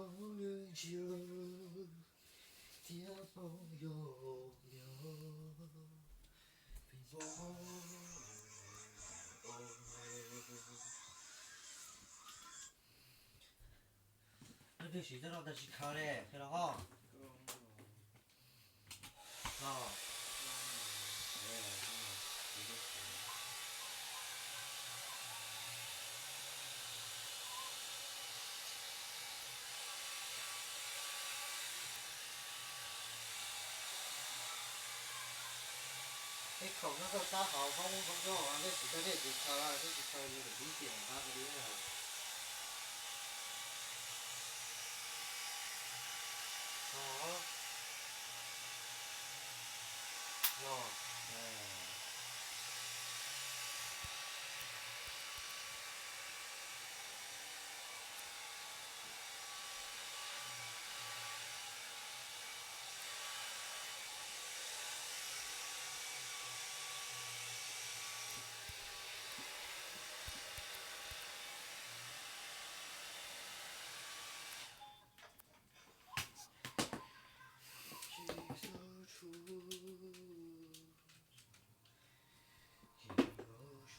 风雨酒，天空有有，飞过那必须得让他去看嘞，晓得哈？啊，你口那个打好方工作啊，那时间那就差了，那就差有点明显，打不了。哦，哦，哎。去走出，去走出。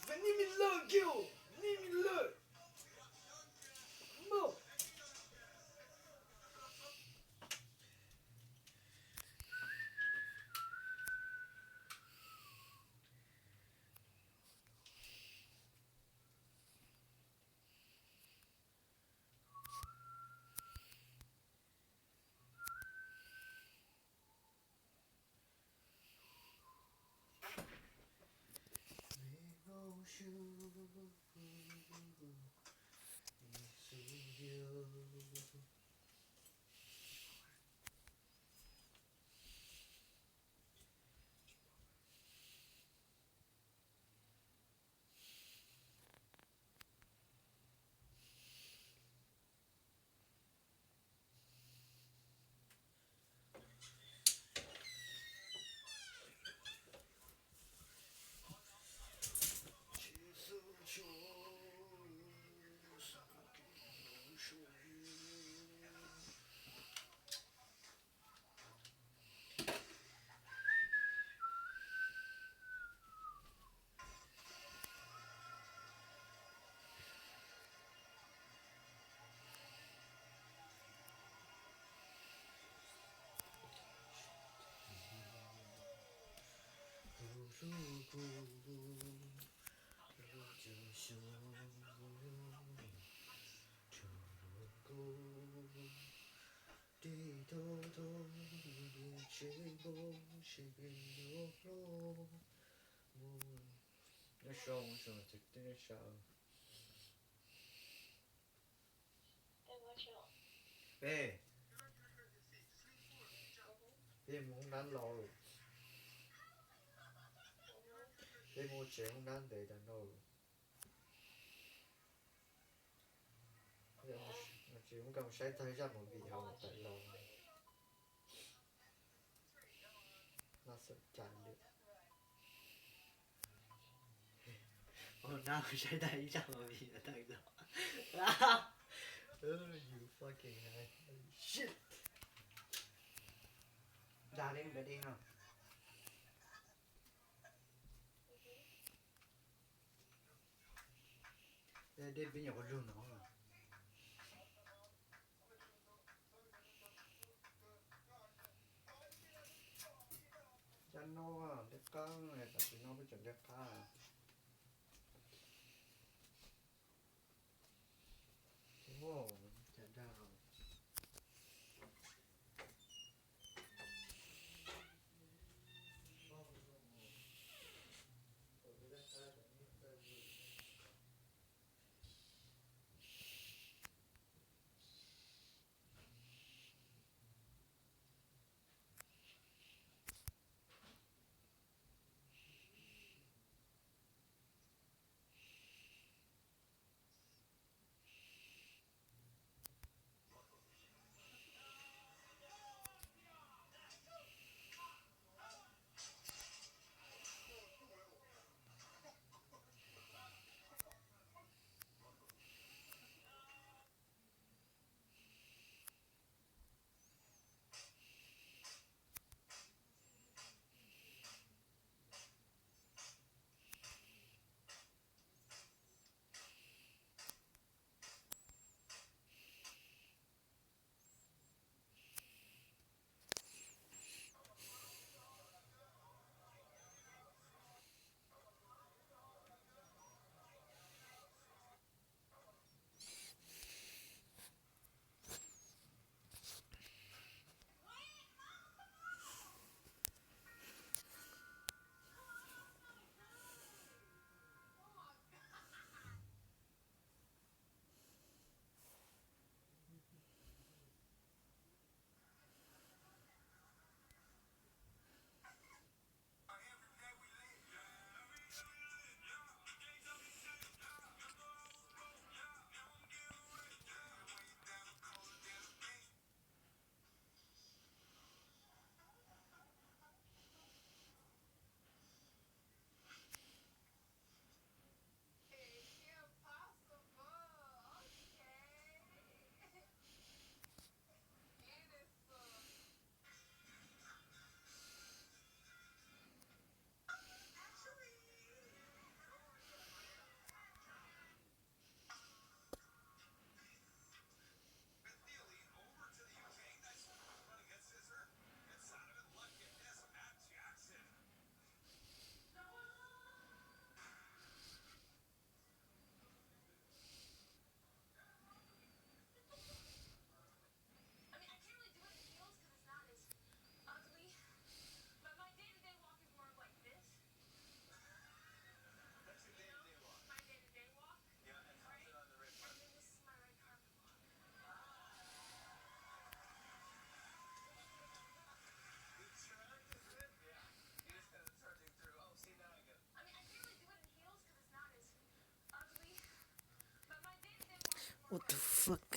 Venez-moi-le, Guillaume! Venez-moi-le! Bon!低头头，你谁不谁别流落？ Nessuno sono tutti nessuno. Ê, em muốn đánh lôi, em mua chuyện muốn đánh để đánh lôi. Chị cũng cần sẽ thấy ra một video mà tại lôi nó sẽ chạy được. Nào sẽ thấy ra một video tại lôi. Oh, you fucking shit. Ra đi, để đi nào. Để bây giờ có rừng nó rồi. Chân nó à, cái con này tại vì nó phải chọn cái cá. Ồ, chả đâu. What the fuck?